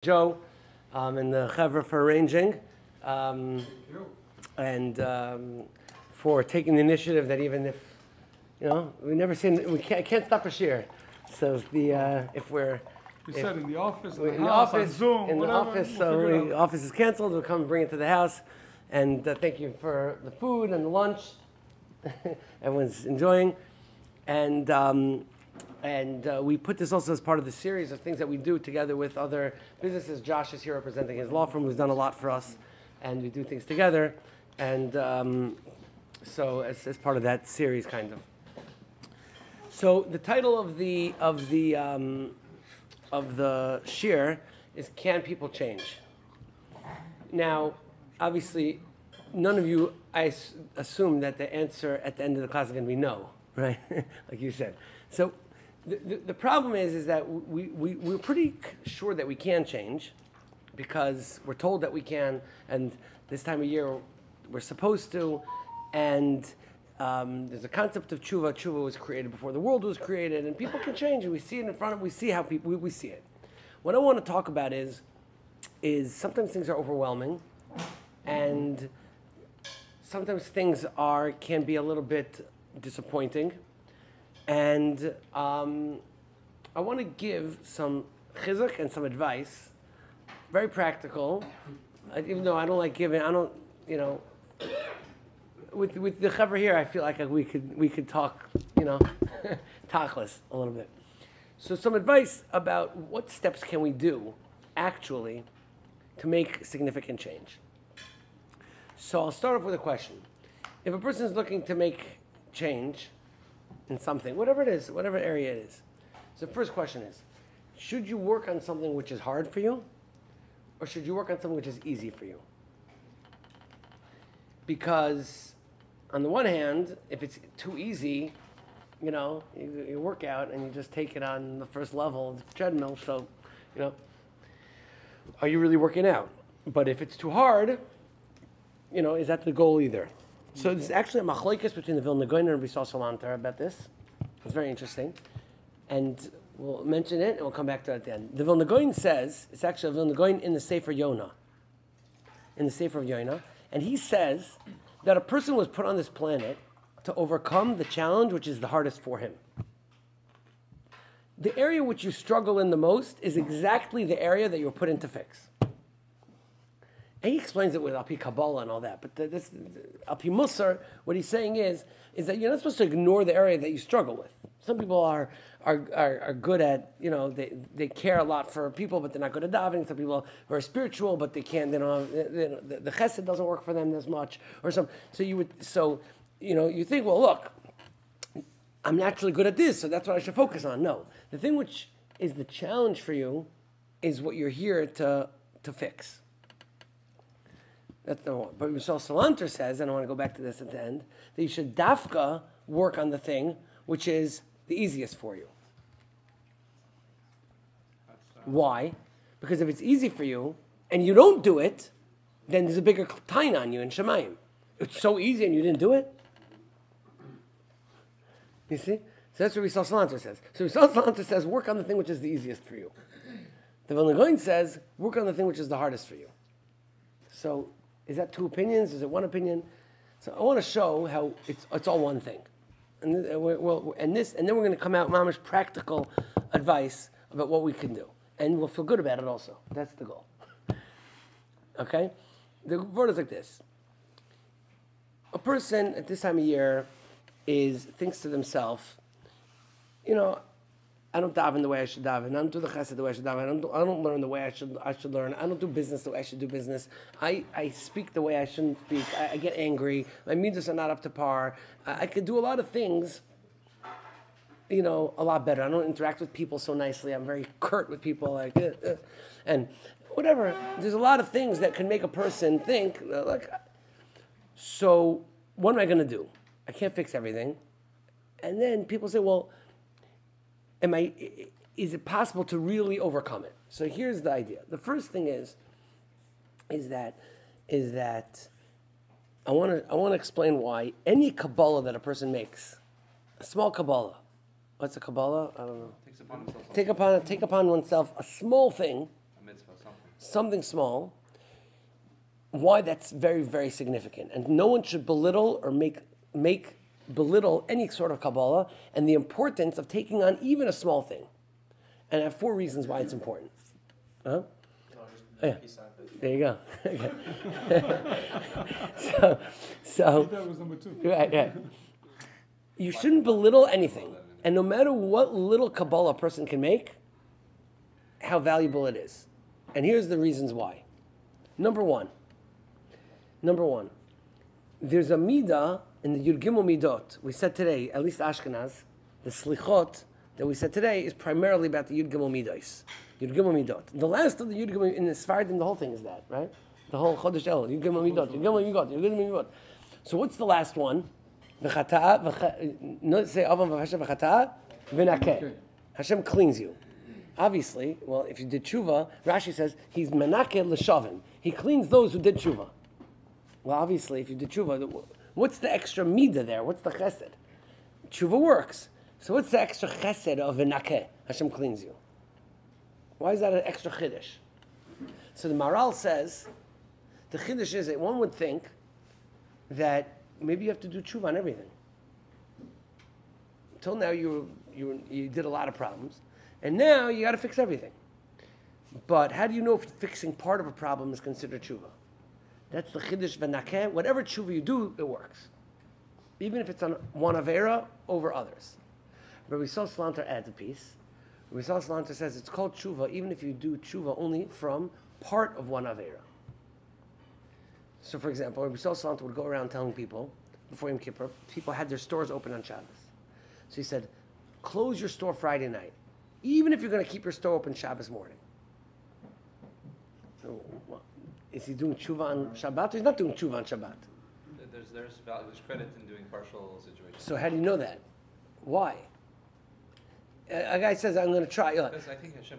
Joe and the Chevra for arranging and for taking the initiative that even if, we never seen, I can't stop a share. So if we're... You said in the office, in the house, office, on Zoom, in whatever, the office, we'll the office is canceled, we'll come bring it to the house. And thank you for the food and the lunch. Everyone's enjoying. And we put this also as part of the series of things that we do together with other businesses. Josh is here representing his law firm, who's done a lot for us, and we do things together. And so as part of that series, kind of. So the title of the shir is "Can People Change?" Now, obviously, none of you, I assume that the answer at the end of the class is going to be no, right? Like you said. So. The problem is that we're pretty sure that we can change because we're told that we can, and this time of year we're supposed to, and there's a concept of Teshuva. Teshuva was created before the world was created, and people can change, and we see it in front of, we see how people, we see it. What I want to talk about is sometimes things are overwhelming, and sometimes things can be a little bit disappointing. And I want to give some chizuk and some advice, very practical. Even though I don't like giving, with the chaver here, I feel like we could talk, tachlis a little bit. So some advice about what steps can we do, actually, to make significant change. So I'll start off with a question. If a person is looking to make change in something, whatever it is, whatever area it is. So the first question is, should you work on something which is hard for you, or should you work on something which is easy for you? Because on the one hand, if it's too easy, you work out and you just take it on the first level of the treadmill, so, are you really working out? But if it's too hard, is that the goal either? So there's actually a machlokes between the Vilna Gaon and Rabbi Salanter about this. It's very interesting. And we'll mention it and we'll come back to it at the end. The Vilna Gaon says, it's actually a Vilna Gaon in the Sefer Yonah. In the Sefer of Yonah. And he says that a person was put on this planet to overcome the challenge which is the hardest for him. The area which you struggle in the most is exactly the area that you were put in to fix. And he explains it with Al Pi Kabbalah and all that. But this Al Pi Musar, what he's saying is that you're not supposed to ignore the area that you struggle with. Some people are good at, they care a lot for people, but they're not good at davening. Some people are very spiritual, but they can't, the chesed doesn't work for them as much. Or some. So you think, well, look, I'm naturally good at this, so that's what I should focus on. No. The thing which is the challenge for you is what you're here to fix. That's the one. But Rabbi Salanter says, and I want to go back to this at the end, that you should dafka work on the thing which is the easiest for you. Why? Because if it's easy for you and you don't do it, then there's a bigger tain on you in Shemayim. It's so easy and you didn't do it. You see? So that's what Rabbi Salanter says. So Rabbi Salanter says, work on the thing which is the easiest for you. The Vilna Gaon says, work on the thing which is the hardest for you. So is that two opinions? Is it one opinion? So I want to show how it's all one thing. And then we're going to come out mamish practical advice about what we can do. And we'll feel good about it also. That's the goal. Okay? The word is like this. A person at this time of year thinks to themselves, I don't daven the way I should daven. I don't do the chesed the way I should daven. I don't learn the way I should learn. I don't do business the way I should do business. I speak the way I shouldn't speak. I get angry. My midas are not up to par. I could do a lot of things, a lot better. I don't interact with people so nicely. I'm very curt with people, and whatever. There's a lot of things that can make a person think, so what am I going to do? I can't fix everything. And then people say, well, is it possible to really overcome it? So here's the idea. The first thing is that I want to explain why any Kabbalah that a person makes, a small Kabbalah, what's a Kabbalah? I don't know. Take upon oneself a small thing, a mitzvah, something. something small, why that's very, very significant. And no one should belittle or belittle any sort of Kabbalah and the importance of taking on even a small thing. And I have 4 reasons why it's important. Huh? Yeah. There you go. so that was number 2. Right, yeah. You shouldn't belittle anything. And no matter what little Kabbalah a person can make, how valuable it is. And here's the reasons why. Number one, there's a midah in the Yud Gimel Midot. We said today, at least Ashkenaz, the Slichot that we said today is primarily about the Yud Gimel Midos. Yud Gimel Midot. The last of the Yud Gimel, in the Sephardim, the whole thing is that, right? The whole Chodesh El, Yud Gimel Midot, Yud Gimel Midot, Yud Gimel Midot. So what's the last one? Hashem cleans you. Obviously, well, if you did tshuva, Rashi says he's menakeh l'shavim. He cleans those who did tshuva. Well, obviously, if you did tshuva, what's the extra midah there? What's the chesed? Tshuva works. So what's the extra chesed of menakeh? Hashem cleans you. Why is that an extra chiddush? So the Maral says, the chiddush is that one would think that maybe you have to do tshuva on everything. Until now, you did a lot of problems, and now you got to fix everything. But how do you know if fixing part of a problem is considered tshuva? That's the chiddush v'nakeh. Whatever tshuva you do, it works, even if it's on one avera over others. Rabbi Slanter adds a piece. Rabbi Slanter says it's called tshuva even if you do tshuva only from part of one avera. So, for example, Rabbi Slanter would go around telling people before Yom Kippur, people had their stores open on Shabbos. So he said, close your store Friday night, even if you're going to keep your store open Shabbos morning. So, well, is he doing tshuva on Shabbat? Or he's not doing tshuva on Shabbat. There's credit in doing partial situations. So how do you know that? Why? A guy says, I'm going to try. Because I think Hashem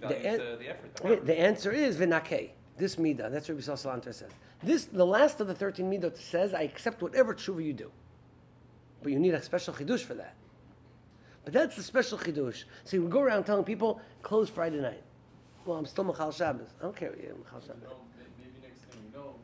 values the effort. Okay, the answer is v'nakeh. This midah. That's what Rabbi Salanter says. The last of the 13 midot says, I accept whatever tshuva you do. But you need a special chidush for that. But that's the special chidush. So you would go around telling people, close Friday night. Well, I'm still Machal Shabbos. I don't care what you're Machal Shabbos. Maybe next thing you know,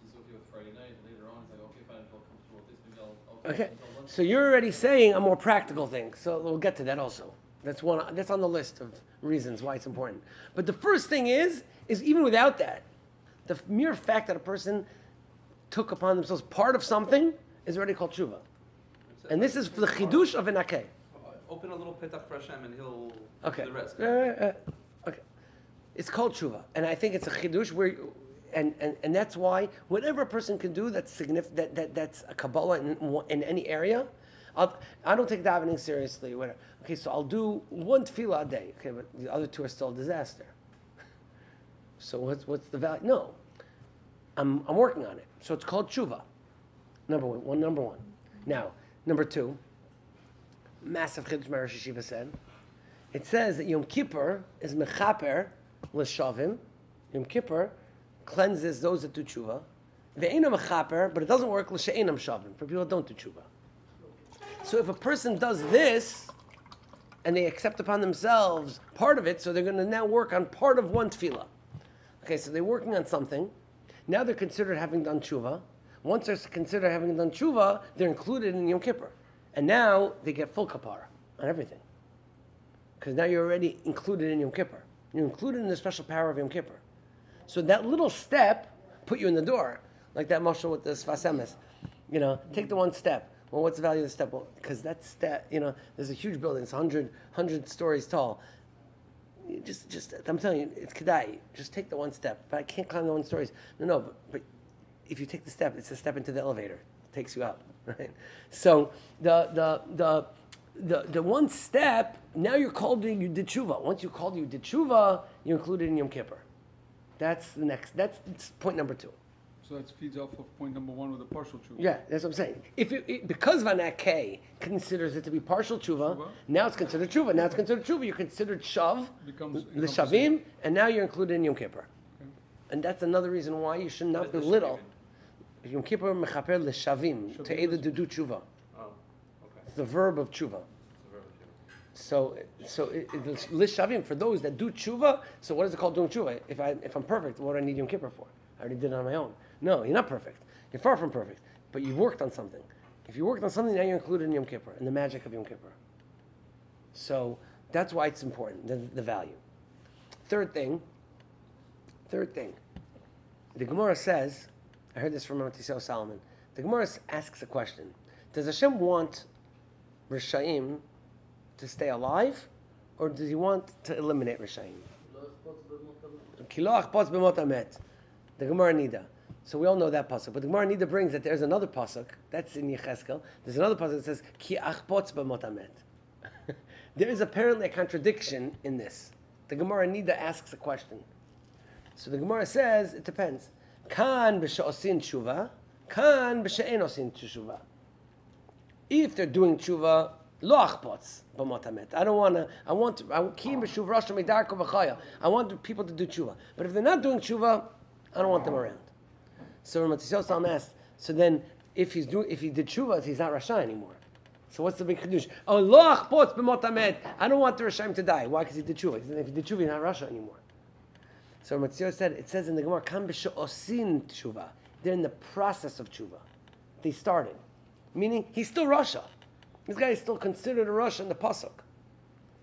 he's okay with Friday night, and later on he's like, okay, fine, I feel comfortable with this, maybe I'll okay. So you're already saying a more practical thing. So we'll get to that also. That's on the list of reasons why it's important. But the first thing is even without that, the mere fact that a person took upon themselves part of something is already called tshuva. And this is the chidush of enakeh. Open a little petach for Hashem and he'll do the rest. Okay. It's called tshuva. And I think it's a chidush where, and that's why whatever a person can do that's significant, that's a Kabbalah in any area, I don't take davening seriously. Okay, so I'll do one tefillah a day. Okay, but the other 2 are still a disaster. So what's the value? No, I'm working on it. So it's called tshuva. Number one. Now, number 2, massive chiddush Rosh Yeshiva said. It says that Yom Kippur is mechaper l'shavim. Yom Kippur cleanses those that do tshuva. Ve'ena mechaper, but it doesn't work l'she'enam shavim for people that don't do tshuva. So if a person does this, and they accept upon themselves part of it, so they're going to now work on part of one tefillah. Okay, so they're working on something. Now they're considered having done tshuva. Once they're considered having done tshuva, they're included in Yom Kippur. And now they get full kapara on everything. Because now you're already included in Yom Kippur. You're included in the special power of Yom Kippur. So that little step put you in the door. Like that mashal with the Sfas Emes. Take the one step. Well, what's the value of the step? Well, because that step, there's a huge building. It's 100 stories tall. Just, I'm telling you, it's kedai. Just take the one step. But I can't climb the 1 stories. No, but if you take the step, it's a step into the elevator. It takes you up, right? So the one step, now you're called to you did tshuva. Once you called you did tshuva, you're included in Yom Kippur. That's point number 2. So that feeds off of point number 1 with the partial tshuva. Yeah, that's what I'm saying. Because Vanakeh considers it to be partial tshuva, now it's considered tshuva. Now it's considered tshuva. You're considered shav, the shavim, and now you're included in Yom Kippur. Okay. And that's another reason why you should not belittle. Yom Kippur mechaper l'shavim, to either do tshuva. Oh, okay. It's the verb of tshuva. Lishavim, for those that do tshuva, so what is it called doing tshuva? If I'm perfect, what do I need Yom Kippur for? I already did it on my own. No, you're not perfect. You're far from perfect. But you worked on something. If you worked on something, now you're included in Yom Kippur, in the magic of Yom Kippur. So that's why it's important, the value. Third thing, the Gemara says, I heard this from Rabbi Solomon, the Gemara asks a question. Does Hashem want Rishaim to stay alive, or does he want to eliminate Rishaim? Kilo achpotz b'mot hamet. The Gemara Nida. So we all know that pasuk, but the Gemara Nida brings that there's another pasuk that's in Yecheskel. There's another pasuk that says ki achpotz b'mot hamet. There is apparently a contradiction in this. The Gemara Nida asks a question. So the Gemara says it depends. Kan b'she'osin tshuva, kan b'she'en osin tshuva. If they're doing tshuva, lo achpotz b'mot hamet. I want people to do tshuva. But if they're not doing tshuva, I don't want them around. So Rabbi Solomon asked, so then if he did tshuva, he's not Rasha anymore. So what's the big chiddush? Oh, lo achpotz b'mot hamet. I don't want the Rashaim to die. Why? Because he did tshuva. If he did tshuva, he's not Rasha anymore. So Rabbi said, it says in the Gemara, Kam b'she'osin tshuva. They're in the process of tshuva. They started. Meaning, he's still Rasha. This guy is still considered a Rasha in the pasuk.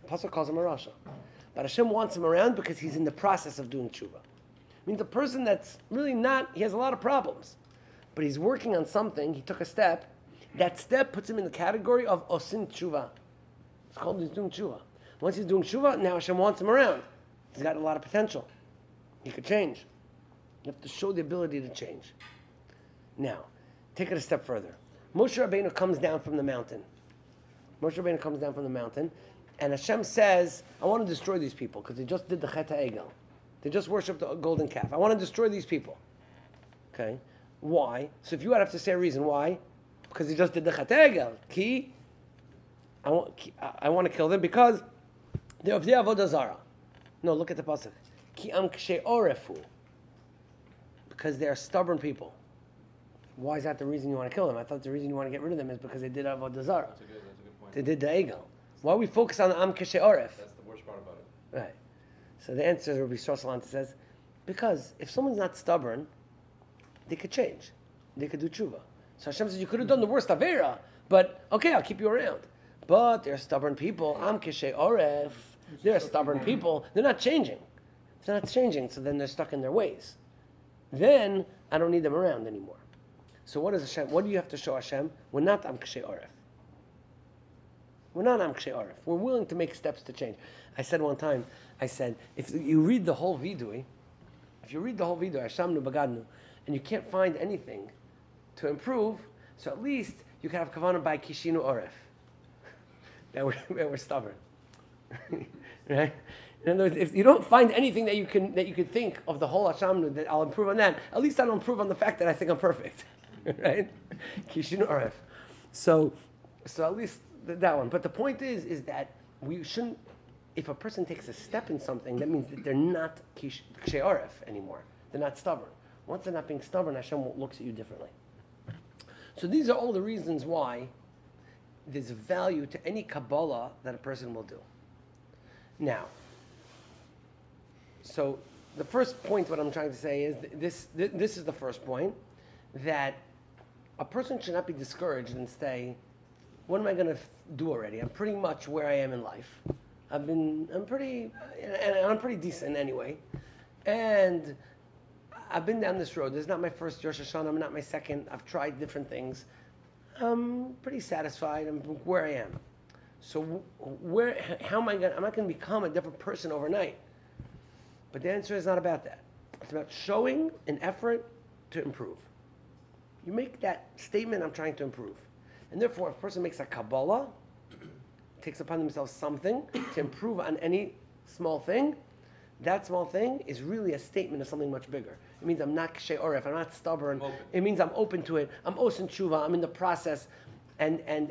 The pasuk calls him a Rasha. But Hashem wants him around because he's in the process of doing tshuva. Means a person that's really not, he has a lot of problems. But he's working on something, he took a step. That step puts him in the category of osin tshuva. It's called he's doing tshuva. Once he's doing tshuva, now Hashem wants him around. He's got a lot of potential. He could change. You have to show the ability to change. Now, take it a step further. Moshe Rabbeinu comes down from the mountain. And Hashem says, I want to destroy these people because they just did the Chet HaEgel. They just worshipped the golden calf. I want to destroy these people. Okay? Why? So if you would have to say a reason why, because they just did the Chet HaEgel. I want to kill them because they're of the Avodah Zarah. No, look at the pasuk. Ki am kshe orefu. Because they are stubborn people. Why is that the reason you want to kill them? I thought the reason you want to get rid of them is because they did Avodah Zarah. That's a good point. They did the Egel. Why we focus on the Am Keshe Oref? That's the worst part about it. Right. So the answer, Rabbi Strassalanta says, because if someone's not stubborn, they could change. They could do tshuva. So Hashem says, you could have done the worst Avera, but okay, I'll keep you around. But they're stubborn people. Am Keshe Oref. They're stubborn people. They're not changing. If they're not changing, so then they're stuck in their ways. Then I don't need them around anymore. So what is Hashem? What do you have to show Hashem? We're not Am Kshe Oref. We're not Am Kshe Oref. We're willing to make steps to change. I said one time, if you read the whole Vidui, Hashem nu Bagadnu, and you can't find anything to improve, so at least you can have Kavanah by Kishinu Oref. that we're stubborn. Right? In other words, if you don't find anything that you could think of the whole Hashem that I'll improve on that, at least I'll improve on the fact that I think I'm perfect. Right? Kishinu Aref. So at least that one. But the point is that we shouldn't, if a person takes a step in something, that means that they're not Kshe Aref anymore. They're not stubborn. Once they're not being stubborn, Hashem looks at you differently. So these are all the reasons why there's value to any Kabbalah that a person will do. Now, so the first point, what I'm trying to say is this is the first point, that a person should not be discouraged and say, what am I going to do already? I'm pretty much where I am in life. I'm pretty decent anyway. And I've been down this road. This is not my first Rosh Hashanah, not my second. I've tried different things. I'm pretty satisfied. I'm where I am. So I'm not going to become a different person overnight. But the answer is not about that. It's about showing an effort to improve. You make that statement, I'm trying to improve. And therefore, if a person makes a Kabbalah, takes upon themselves something to improve on any small thing, that small thing is really a statement of something much bigger. It means I'm not Kshe Oref, I'm not stubborn. It means I'm open to it. I'm Osin Tshuva, I'm in the process. And I'm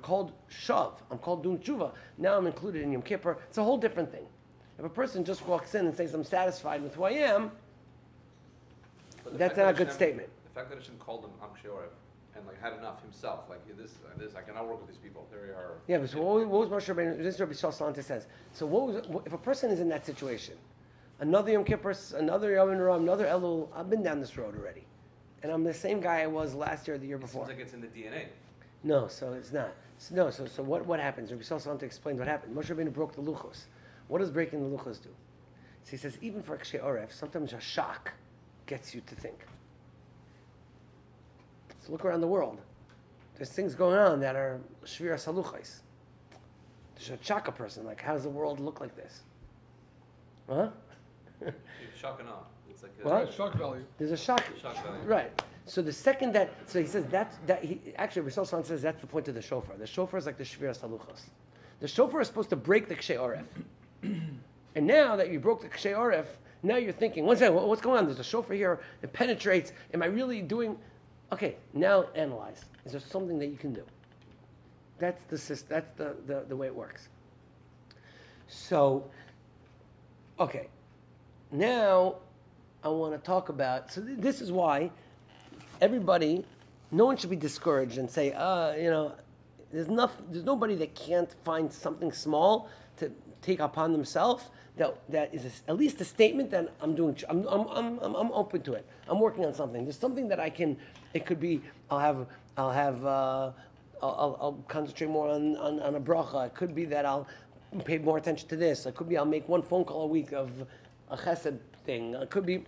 called Shav. I'm called Dun Tshuva. Now I'm included in Yom Kippur. It's a whole different thing. If a person just walks in and says, I'm satisfied with who I am, that's not a good statement. The fact that Hashem called him Am Kshe Oref, and like had enough himself. Like this, I cannot work with these people. They are. Yeah, but so what was Moshe Rabbeinu? This is Rabbi Salanta says. So if a person is in that situation, another Yom Kippur, another Yom Kippur, another Elul, I've been down this road already, and I'm the same guy I was last year or the year before. Seems like it's in the DNA. No, so it's not. So what happens? Rabbi Salanta explains what happened. Moshe Rabbeinu broke the luchos. What does breaking the luchos do? So he says even for Kshe Oref, sometimes a shock gets you to think. So look around the world. There's things going on that are shvira saluchais. To shock a person, like, how does the world look like this? Huh? Shock and awe. It's like What? Shock value. There's a shock. Shock value. Right. So the second that, so he says actually, Rosh Hashanah says that's the point of the shofar. The shofar is like the shvira saluchos. The shofar is supposed to break the kshe oref. And now that you broke the kshe oref, now you're thinking, one second, what's going on? There's a shofar here, it penetrates. Am I really doing? Okay, now analyze. Is there something that you can do? That's the way it works. So, okay, now I want to talk about, so this is why everybody, no one should be discouraged and say, there's nobody that can't find something small to take upon themselves that is at least a statement that I'm open to it. I'm working on something. There's something that I can. It could be I'll concentrate more on a bracha. It could be that I'll pay more attention to this. It could be I'll make one phone call a week of a chesed thing. It could be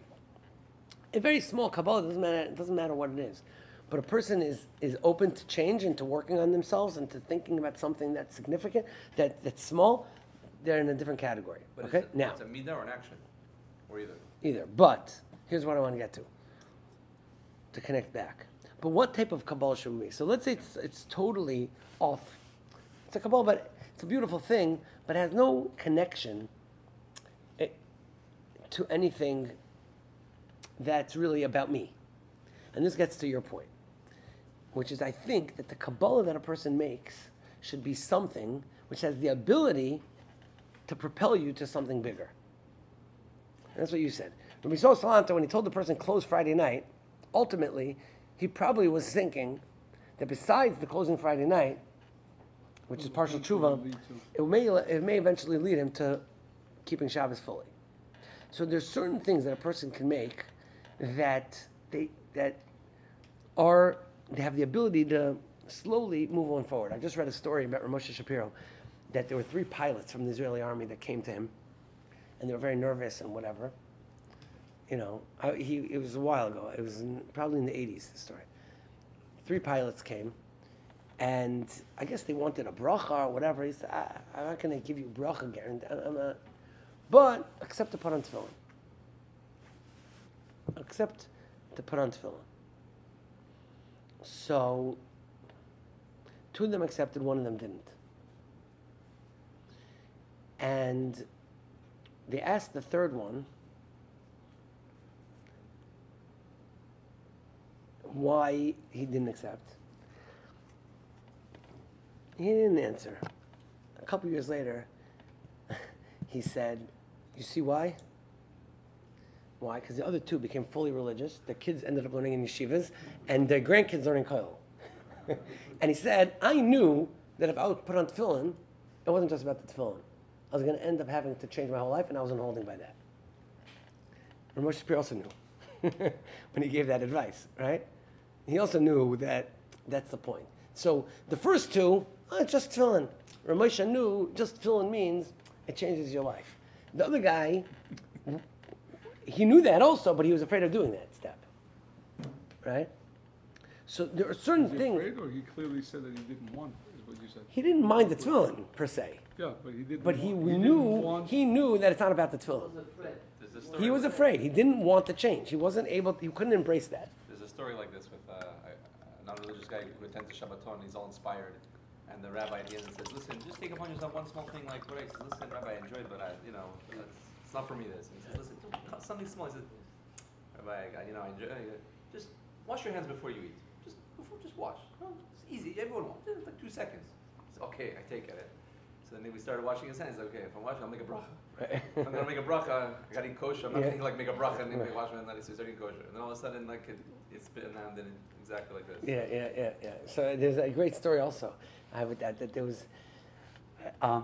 a very small Kabbalah. It doesn't matter what it is. But a person is open to change and to working on themselves and to thinking about something that's significant, that's small. They're in a different category. But okay, now it's a midah or an action, or either. Either. But here's what I want to get to connect back. But what type of Kabbalah should we be? So let's say it's totally off. It's a Kabbalah, but it's a beautiful thing, but it has no connection to anything that's really about me. And this gets to your point, which is I think that the Kabbalah that a person makes should be something which has the ability to propel you to something bigger. And that's what you said. Rabbi Salanta, when he told the person close Friday night, ultimately, he probably was thinking that besides the closing Friday night, which is partial tshuva, it may eventually lead him to keeping Shabbos fully. So there's certain things that a person can make that they have the ability to slowly move on forward. I just read a story about Ramosha Shapiro that there were 3 pilots from the Israeli army that came to him, and they were very nervous and whatever. It was a while ago. It was probably in the 80s, this story. 3 pilots came, and I guess they wanted a bracha or whatever. He said, I'm not going to give you bracha guarantee. But accept to put on tefillin. Accept to put on tefillin. So, 2 of them accepted, 1 of them didn't. And they asked the 3rd one why he didn't accept. He didn't answer. A couple years later, he said, you see why? Why? Because the other 2 became fully religious. Their kids ended up learning in yeshivas, and their grandkids learning Kollel. And he said, I knew that if I would put on tefillin, it wasn't just about the tefillin. I was going to end up having to change my whole life, and I wasn't holding by that. And Moshe Shapiro also knew when he gave that advice, right? He also knew that that's the point. So the first 2, just tefillin. Ramosha knew just tefillin means it changes your life. The other guy, he knew that also, but he was afraid of doing that step, right? So there are certain things. Afraid, or he clearly said that he didn't want, is what you said. He didn't mind the tefillin per se, Yeah, but he didn't. but he knew that it's not about the tefillin. He was afraid. He didn't want the change. He wasn't able. He couldn't embrace that. There's a story like this with a non-religious guy who attends Shabbaton. He's all inspired, and the rabbi at the end says, "Listen, just take upon yourself one small thing like what I said. Listen, Rabbi, I enjoyed, but it's not for me. This." And he says, "Listen, something small." He said, "Rabbi, I enjoy. Just wash your hands before you eat. Just wash. No, it's easy. Everyone wants. It's like 2 seconds." He said, "Okay, I take it." So then we started washing his hands. He's like, okay, if I'm washing, I'll make a bracha. Right. If I'm gonna make a bracha, I gotta eat kosher. I'm not Yeah. gonna like make a bracha and then Right. wash my hands. So start eating kosher. And then all of a sudden, like it's been now and then exactly like this. Yeah. So there's a great story also I have with that there was, I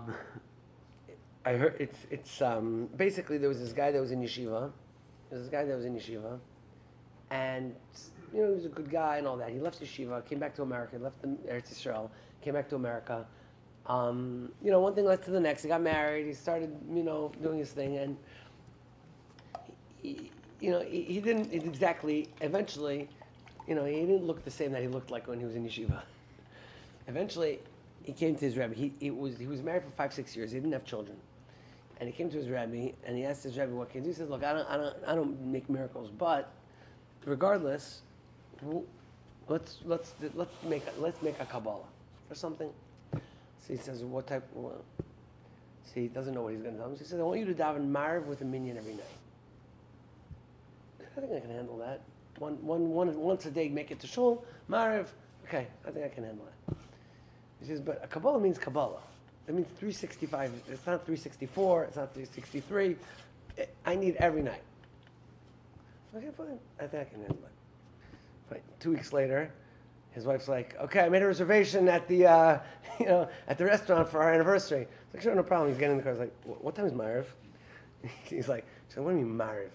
heard it's basically there was this guy that was in yeshiva. And he was a good guy and all that. He left yeshiva, came back to America, left Eretz Yisrael, came back to America. One thing led to the next. He got married. He started, doing his thing, and he didn't exactly. Eventually, he didn't look the same that he looked like when he was in yeshiva. Eventually, he came to his Rabbi. He was married for 5-6 years. He didn't have children, and he came to his Rabbi and he asked his Rabbi what can he do. He says, "Look, I don't make miracles, but regardless, let's make a Kabbalah or something." So he says, "What type?" Well, see, he doesn't know what he's going to tell him. So he says, "I want you to daven Marv with a minyan every night." I think I can handle that. Once a day, make it to shul. Marv, okay, I think I can handle that. He says, "But a Kabbalah means Kabbalah. That means 365. It's not 364. It's not 363. I need every night." Okay, fine. I think I can handle it. Fine. 2 weeks later, his wife's like, "Okay, I made a reservation at the at the restaurant for our anniversary." He's like, "Sure, no problem." He's getting in the car. He's like, "What time is Marv?" He's like, "What do you mean Marv?"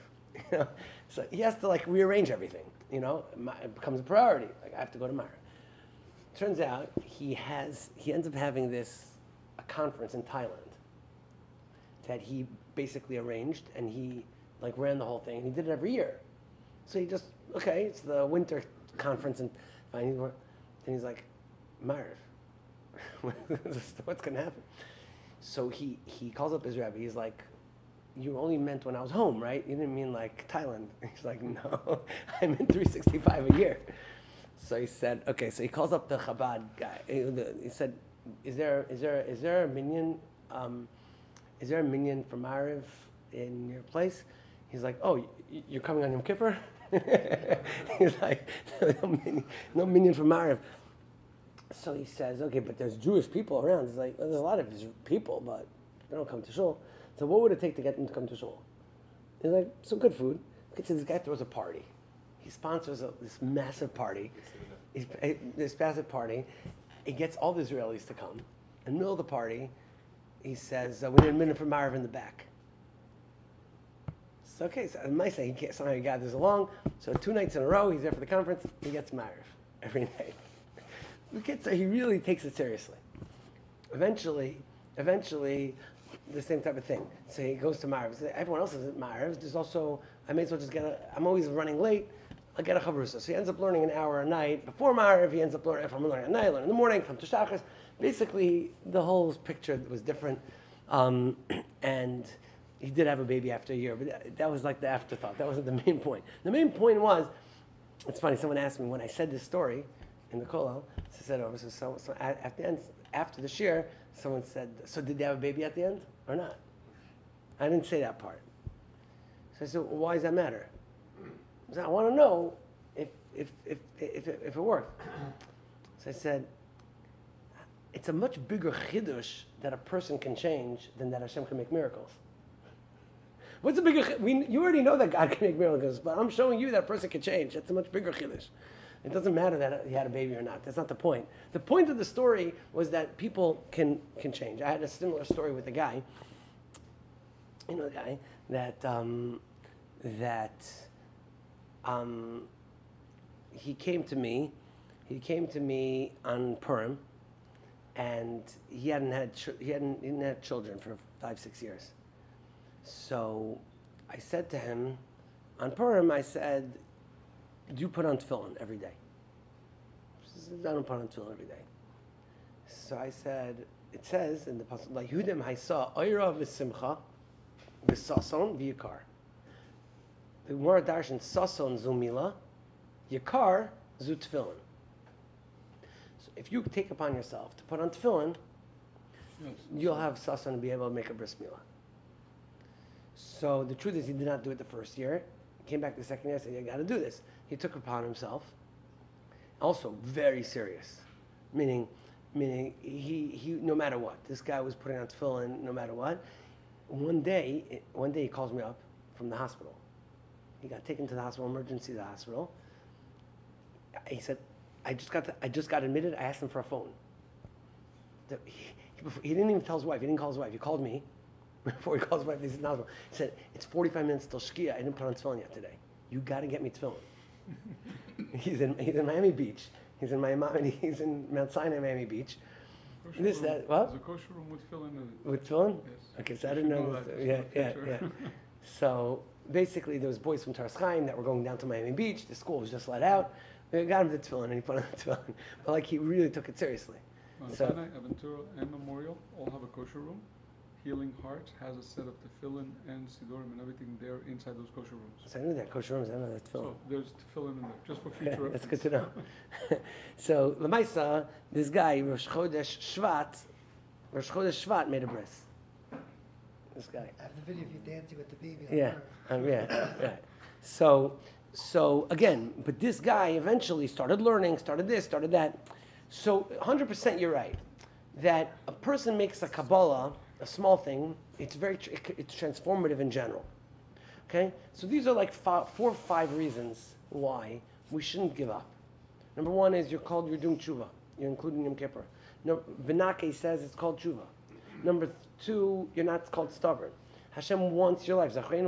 So he has to rearrange everything. It becomes a priority. Like, I have to go to Marv. Turns out he ends up having a conference in Thailand that he basically arranged, and he ran the whole thing, and he did it every year. So he just, okay, it's the winter conference, and fine. Then he's like, "Marv, what's going to happen?" So he calls up his rabbi. He's like, "You only meant when I was home, right? You didn't mean Thailand." He's like, "No, I meant 365 a year." So he said, okay. So he calls up the Chabad guy. He said, "Is there a minyan? Is there a minyan for Marv in your place?" He's like, "Oh, you're coming on Yom Kippur?" He's like, no minyan for Marv. So he says, "Okay, but there's Jewish people around." He's like, "Well, there's a lot of people, but they don't come to shul. So what would it take to get them to come to shul?" He's like, "Some good food." This guy throws a party. He sponsors this massive party. This massive party. He gets all the Israelis to come. In the middle of the party, he says, "We need a minute for Marv in the back." So okay, so I might say somehow he gathers along. So 2 nights in a row, he's there for the conference. He gets Marv every night. So he really takes it seriously. Eventually, the same type of thing. So he goes to Marv. So everyone else is at Marv. There's also, I may as well just I'm always running late. I'll get a chavrusa. So he ends up learning an hour a night. Before Marv, he ends up learning, if I'm learning at night, I learn in the morning, come to Shachas. Basically, the whole picture was different. And he did have a baby after a year, but that was like the afterthought. That wasn't the main point. The main point was, it's funny, someone asked me when I said this story in the Kollel, so at the end, after the shir, someone said, "So did they have a baby at the end or not?" I didn't say that part. So I said, "Well, why does that matter?" So I want to know if it worked. So I said, "It's a much bigger chiddush that a person can change than that Hashem can make miracles." What's the bigger? You already know that God can make miracles, but I'm showing you that a person can change. That's a much bigger chiddush. It doesn't matter that he had a baby or not. That's not the point. The point of the story was that people can change. I had a similar story with a guy. The guy that he came to me. He came to me on Purim, and he hadn't had children for 5-6 years. So I said to him, on Purim, I said, "Do you put on tefillin every day?" He said, "I don't put on tefillin every day." So I said, it says in the pasuk, like Yudim Haisa Oira v'Simcha v'Sason v'Yikar. The Gemara darshan Sason Zumila, Yikar Zu tefillin. So if you take upon yourself to put on tefillin, you'll have Sason and be able to make a bris milah. So the truth is, he did not do it the first year. He came back the second year and said, "You got to do this." He took it upon himself. Also, very serious, meaning meaning he no matter what. This guy was putting on tefillin no matter what. One day he calls me up from the hospital. He got taken to the hospital, emergency to the hospital. He said, I just got admitted. I asked him for a phone. He didn't even tell his wife. He didn't call his wife. He called me before he called his wife. He's in the hospital. He said, it's 45 minutes till Shkia. I didn't put on tefillin yet today. You got to get me tefillin. He's in Miami Beach. He's in Mount Sinai, Miami Beach. What? There's a kosher room with tefillin in it. With tefillin? Yes. Okay, so I didn't know this. Yeah. So basically, there was boys from Taras Chaim that were going down to Miami Beach. The school was just let out. We got him to tefillin, and he put on the tefillin. But like, he really took it seriously. Sinai, Aventura, and Memorial all have a kosher room. Healing Hearts has a set of tefillin and sidurim and everything there inside those kosher rooms. So I knew that kosher rooms. I know that's tefillin. So there's tefillin in there, just for future reference. That's good to know. So Lamaisa, this guy Rosh Chodesh Shvat made a bris. This guy. I have the video of you dancing with the baby. Right. So again, but this guy eventually started learning, started this, started that. So 100% you're right. That a person makes a Kabbalah, a small thing, it's transformative in general. Okay? So these are like 4 or 5 reasons why we shouldn't give up. Number 1 is you're doing tshuva. You're including Yom Kippur. No, Benake says it's called tshuva. Number 2, you're not called stubborn. Hashem wants your life. Hashem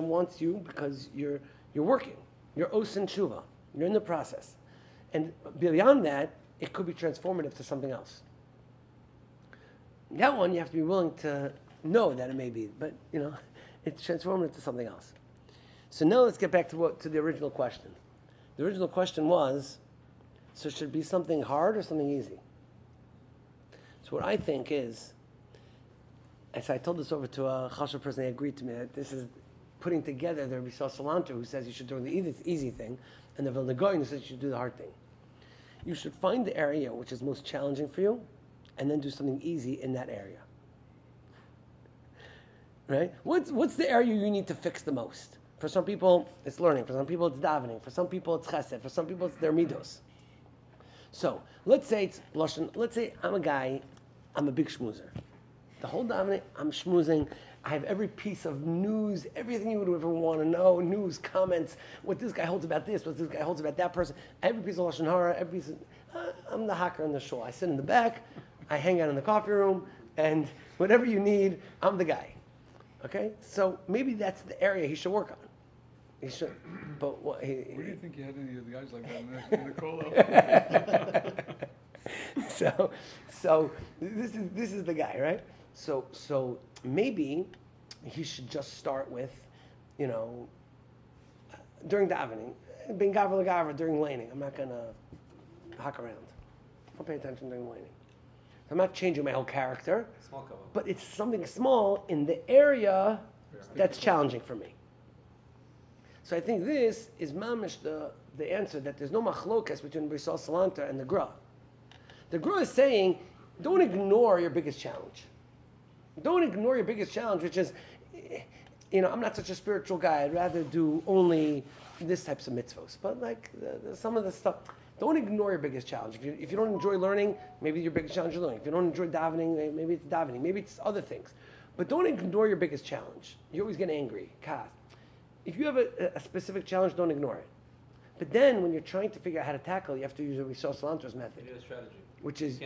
wants you because you're working. You're osin tshuva. You're in the process. And beyond that, it could be transformative to something else. That one you have to be willing to know that it may be, but it's transformative to something else. So now let's get back to the original question. The original question was, so should it be something hard or something easy? So what I think is, as I told this over to a chashuv person, they agreed to me that this is putting together the Rabbi Salanter who says you should do the easy thing, and the Vilna Gaon who says you should do the hard thing. You should find the area which is most challenging for you, and then do something easy in that area. Right? What's the area you need to fix the most? For some people, it's learning. For some people, it's davening. For some people, it's chesed. For some people, it's their midos. So let's say it's lashon. Let's say I'm a guy. I'm a big schmoozer. The whole davening, I'm schmoozing. I have every piece of news, everything you would ever want to know, news, comments, what this guy holds about this, what this guy holds about that person, every piece of lashon hara, every piece of, I'm the hacker in the shul. I sit in the back, I hang out in the coffee room, and whatever you need, I'm the guy. Okay? So maybe that's the area he should work on. He should, but what he... Where do you think you had any of the guys like that in the Kollel? So this is the guy, right? So maybe he should just start with, during davening, being gavra during laning. I'm not gonna hack around. I'll pay attention during laning. I'm not changing my whole character, but it's something small in the area that's challenging for me. So I think this is mamish the answer that there's no machlokas between Brisal Salanter and the Gra. The Gra is saying, don't ignore your biggest challenge. Don't ignore your biggest challenge, which is, I'm not such a spiritual guy. I'd rather do only this types of mitzvos. But like some of the stuff, don't ignore your biggest challenge. If you don't enjoy learning, maybe your biggest challenge is learning. If you don't enjoy davening, maybe it's davening. Maybe it's other things. But don't ignore your biggest challenge. You always get angry. Kas. If you have a specific challenge, don't ignore it. But then when you're trying to figure out how to tackle, you have to use a Risal Salanter's method. You need a strategy. Which is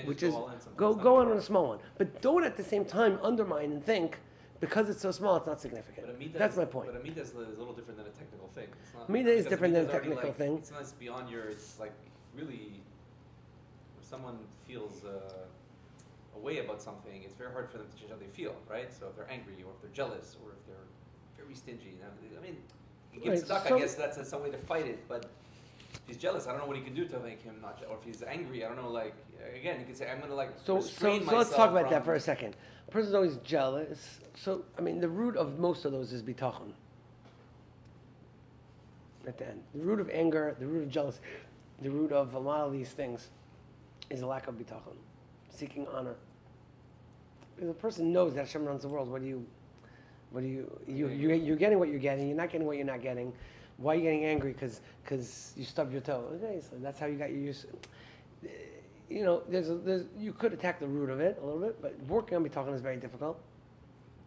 go on a small one, but don't at the same time undermine and think because it's so small it's not significant. That's my point. But Amida is a little different than a technical thing. Amida is different than a technical thing. It's not beyond your. It's like really, if someone feels a way about something, it's very hard for them to change how they feel, right? So if they're angry, or if they're jealous, or if they're very stingy, he gives tzedakah. I guess that's some way to fight it, but. If he's jealous, I don't know what he can do to make him not jealous. Or if he's angry, I don't know, again, he can say, I'm going to restrain myself. So let's talk about that for a second. A person's always jealous. So, the root of most of those is bitachon. At the end. The root of anger, the root of jealousy, the root of a lot of these things is a lack of bitachon. Seeking honor. Because the person knows that Hashem runs the world. You're getting what you're getting, you're not getting what you're not getting. Why are you getting angry? Because you stubbed your toe. Okay, so that's how you got your use. you could attack the root of it a little bit, but working on bitachon is very difficult.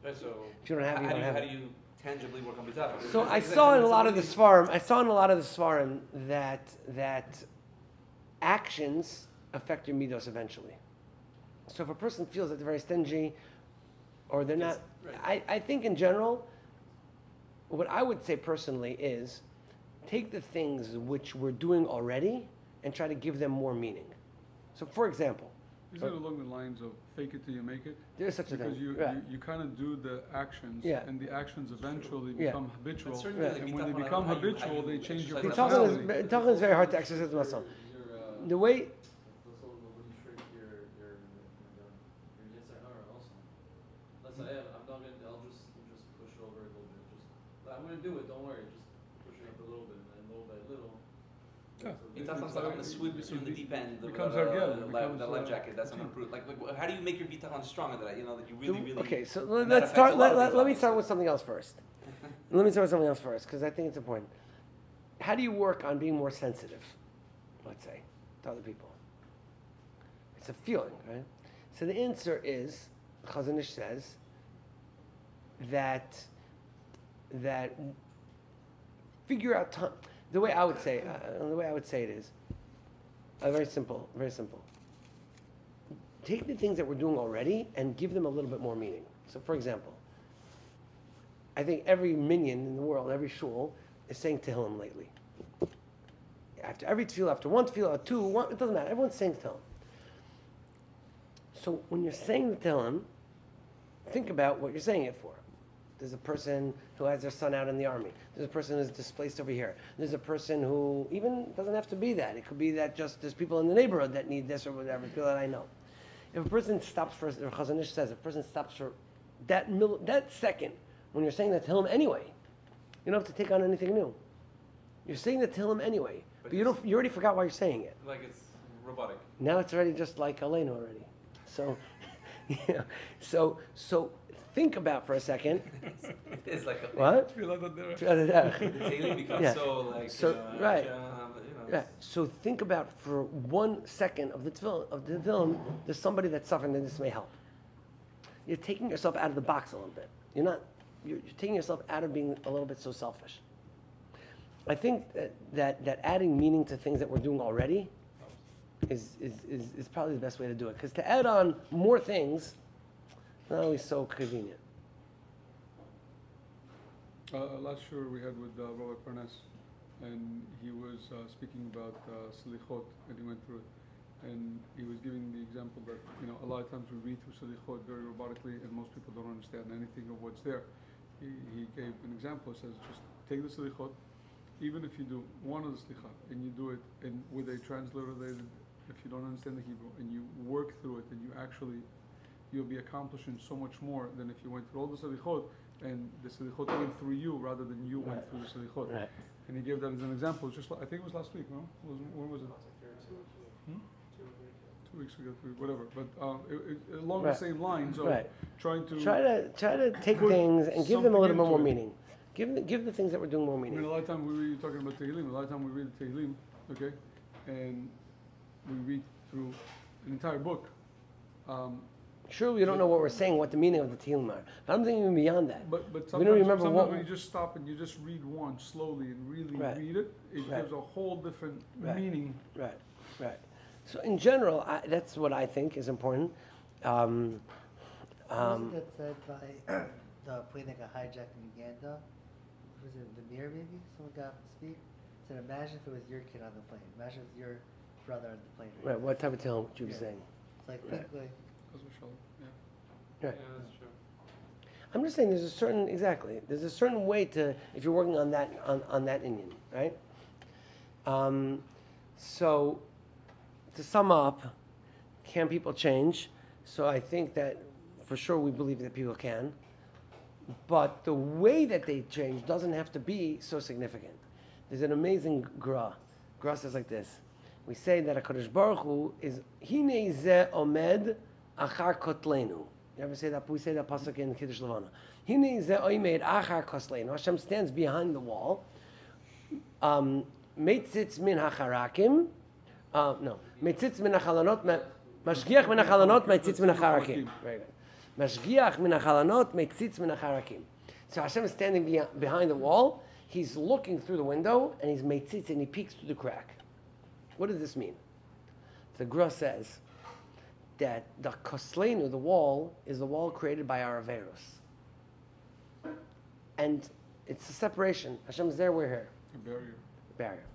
Right, so If you don't have it, you don't have how it. do you tangibly work on bitachon? So I saw in a lot of the svarim that actions affect your midos eventually. So if a person feels that they're very stingy, or they're not, I think in general, what I would say personally is, take the things which we're doing already and try to give them more meaning. So for example, Is it along the lines of fake it till you make it? there's such a Because thing. you, Right. you kind of do the actions, Yeah. and the actions eventually Yeah. become habitual. But certainly, Right. And when they bitachon, become how you habitual, they change your exercise Bitachon personality. Bitachon is very hard to exercise muscle. Your, The way, when you shrink your Yitzhar Hara also. Let's say, I'll just push it over a little bit. I'm gonna do it, don't worry, just push it up a little bit, and then little by little. Yeah. Bitachon's like I'm gonna swim between the deep end, becomes the becomes, life jacket. That's gonna improve. Like, how do you make your bitachon stronger? That that you really. okay, so and that let's affects start. a lot of Let things, me start obviously. with something else first. Let me start with something else first, because I think it's important. How do you work on being more sensitive, let's say, to other people? It's a feeling, right? So the answer is, Chazon Ish says, that figure out time. The way I would say it is, very simple, very simple. Take the things that we're doing already and give them a little bit more meaning. So, for example, I think every minyan in the world, every shul, is saying Tehillim lately. After every tefillah, after one tefillah, or two, one, it doesn't matter. Everyone's saying Tehillim. So when you're saying the Tehillim, think about what you're saying it for. There's a person who has their son out in the army. There's a person who's displaced over here. There's a person who even doesn't have to be that. It could be that just there's people in the neighborhood that need this or whatever, people that I know. If a person stops for, or Chazon Ish says, if a person stops for that second, when you're saying the Tehillim anyway, you don't have to take on anything new. You're saying the Tehillim anyway, but you already forgot why you're saying it. Like it's robotic. Now it's already just like Elena already. So, yeah. So think about for a second. It is like a What? Feel like that there. The Tehillim becomes Yeah. so like So, right. Yeah. it's- So think about for 1 second of the film, there's somebody that's suffering, and this may help. You're taking yourself out of the box a little bit. You're taking yourself out of being a little bit so selfish. I think that adding meaning to things that we're doing already is probably the best way to do it. Because to add on more things, not always so convenient. Last year we had with Rabbi Parnas, and he was speaking about selichot, and he went through it. And he was giving the example that, a lot of times we read through selichot very robotically, and most people don't understand anything of what's there. He gave an example. He says, just take the selichot, even if you do one of the slichot, and you do it with a transliterated, if you don't understand the Hebrew, and you work through it, and you'll be accomplishing so much more than if you went through all the selichot, and the selichot went through you rather than you went through the selichot. Right. And he gave that as an example. Just I think it was last week, no? When was it? 2 weeks ago, whatever. But along the Right. same lines of Right. trying to. Try to take put things and give them a little bit something more into it. meaning. Give the things that we're doing more I mean, a meaning. lot of time you're talking about Tehillim. A lot of time we read the Tehillim, okay, and we read through an entire book. Sure, we don't know what we're saying, what the meaning of the Tehillim are. But I'm thinking even beyond that. But We sometimes, don't remember sometimes what- when you just stop and you just read one slowly and really Right. read it, it Right. gives a whole different Right. meaning. Right. So in general, that's what I think is important. Wasn't that said by the plane that got hijacked in Uganda? Was it the mirror maybe? Someone got up to speak. Said, imagine if it was your kid on the plane. Imagine if it was your brother on the plane. Right. What type of Tehillim would you be Yeah. saying? It's like, Right. think like, That's what Shalom, yeah. Right. Yeah, that's true. I'm just saying there's a certain way to, if you're working on that on that Indian, right? So to sum up, can people change? So I think that for sure we believe that people can, but the way that they change doesn't have to be so significant. There's an amazing gra. Gra says like this. We say that HaKadosh Baruch Hu is Hine ze omed achar kotlenu. You ever say that? We say that pasuk in Kiddush Levana. Hine ze omed achar kotlenu. Hashem stands behind the wall. Meitzitz min hacharakim. No. Meitzitz min hachalonot, mashgiach min hachalonot, meitzitz min hacharakim. Very good. Mashgiach min hachalonot, meitzitz min hacharakim. So Hashem is standing behind the wall. He's looking through the window, and he's meitzitz, and he peeks through the crack. What does this mean? The Gra says that the koslenu, the wall, is the wall created by our averos. And it's a separation. Hashem's there, we're here. A barrier. Barrier.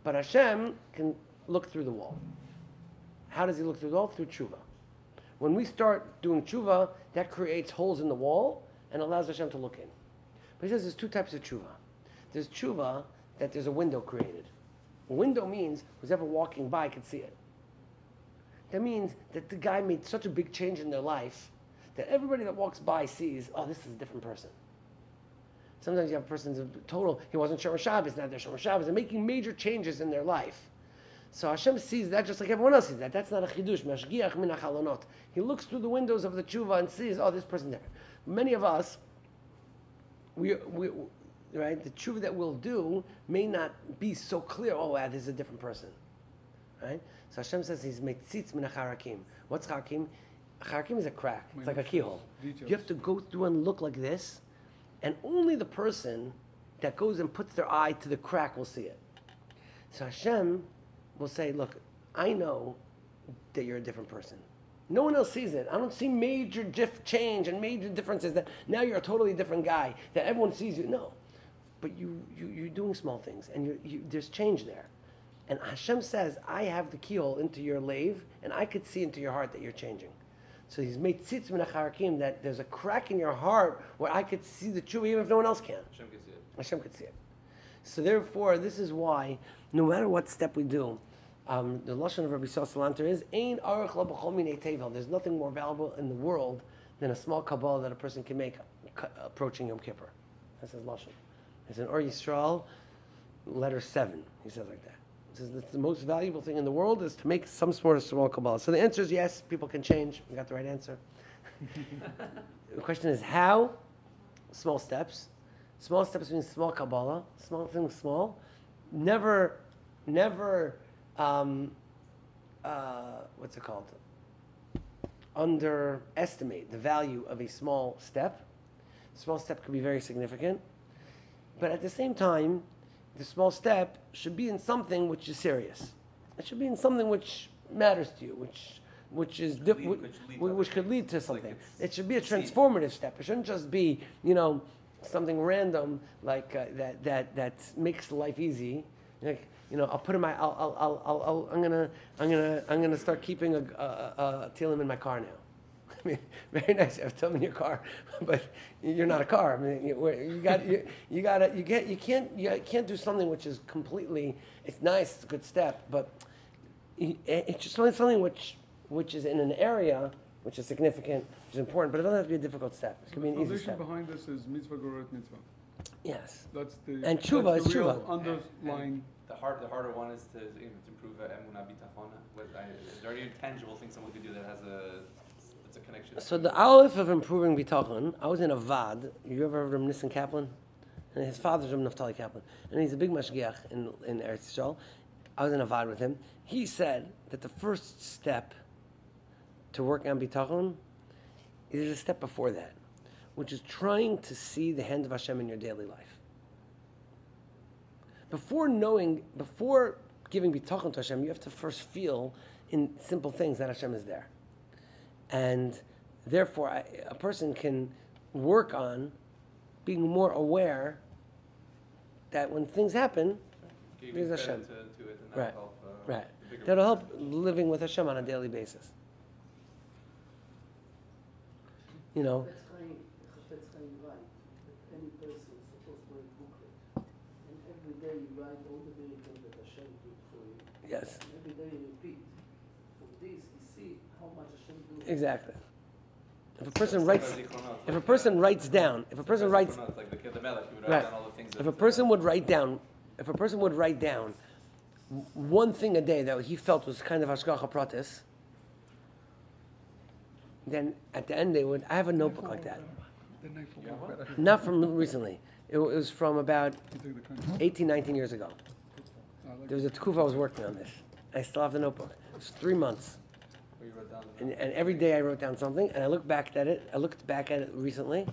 But Hashem can look through the wall. How does he look through the wall? Through tshuva. When we start doing tshuva, that creates holes in the wall and allows Hashem to look in. But he says there's two types of tshuva. There's tshuva that there's a window created. A window means who's ever walking by can see it. That means that the guy made such a big change in their life that everybody that walks by sees, oh, this is a different person. Sometimes you have a person's total, he wasn't Shomer Shabbos, now they're Shomer Shabbos. They're making major changes in their life. So Hashem sees that just like everyone else sees that. That's not a chidush. Mashgiach min hachalonot. He looks through the windows of the tshuva and sees, oh, this person there. Many of us, we right, the tshuva that we'll do may not be so clear, oh, wow, this is a different person. Right? So Hashem says he's meitzitz min hacharakim. What's harakim? Harakim is a crack. It's like a keyhole. Details. You have to go through and look like this, and only the person that goes and puts their eye to the crack will see it. So Hashem will say, look, I know that you're a different person. No one else sees it. I don't see major change and major differences that now you're a totally different guy, that everyone sees you. No. But you're doing small things, and there's change there. And Hashem says, I have the keyhole into your lave, and I could see into your heart that you're changing. So he's made tzitz min hacharakim, that there's a crack in your heart where I could see the tshuva even if no one else can. Hashem can see it. Hashem could see it. So therefore, this is why, no matter what step we do, the lashon of Rabbi Salanter is, Ein arach la b'chol minei tevel. There's nothing more valuable in the world than a small kabbalah that a person can make approaching Yom Kippur. That's his lashon. It's in Or Yisrael, letter 7. He says like that. He says that the most valuable thing in the world is to make some sort of small kabbalah. So the answer is yes, people can change. We got the right answer. The question is how? Small steps. Small steps means small kabbalah. Small things, small. Never, what's it called? Underestimate the value of a small step. Small step could be very significant. But at the same time, the small step should be in something which is serious. It should be in something which matters to you, which could lead to something. It should be a transformative step. It shouldn't just be, something random like that makes life easy. Like, I'll put in my, I'm gonna start keeping a Tehillim in my car now. I mean, very nice. You have Tehillim in your car, but you're not a car. I mean, you can't do something which is completely. It's nice. It's a good step, but it's just something which is in an area which is significant, which is important, but it doesn't have to be a difficult step. It can be an easy step. The foundation behind this is mitzvah goreret mitzvah. Yes. That's the and tshuva is real tshuva. underlying. The harder one is to improve emunah bitachon. Is there any tangible thing someone could do that has it's a connection? So the aleph of improving bitachon, I was in a vad. You ever heard of Nissen Kaplan? And his father's Reb Naftali Kaplan, and he's a big mashgiach in Eretz Yisrael. I was in a vad with him. He said that the first step to work on bitachon is a step before that, which is trying to see the hand of Hashem in your daily life. Before giving bitachon to Hashem, you have to first feel in simple things that Hashem is there. And therefore, a person can work on being more aware that when things happen, there's Hashem. To it and Right, help, right. bigger That'll help living with Hashem on a daily basis. Chafetz Chaim write that any person is supposed to write a booklet, and every day you write all the miracles that Hashem did for you. Yes. And every day you repeat. From this, you see how much Hashem did. Exactly. If a person writes down, like the Melech, he would write down all the things. if a person would write down one thing a day that he felt was kind of hashgacha pratis, then at the end they would. I have a notebook like that. Not from recently. It was from about 18, 19 years ago. There was a tekufa I was working on this. I still have the notebook. It's 3 months. Where you wrote down. And every day I wrote down something, and I looked back at it. I looked back at it recently,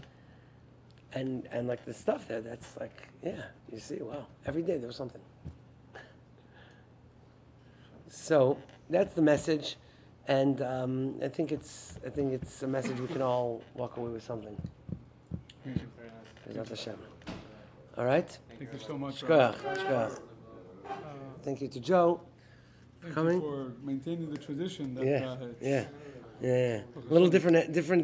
and like the stuff there, that's like, yeah, you see, wow, every day there was something. So that's the message, and I think it's a message we can all walk away with something. Thank you. Bezrat Hashem. All right. Thank you so much. Shkoyach, shkoyach. Thank you to Joe. Thank Coming. you for maintaining the tradition. That, Yeah, it's- yeah. A little different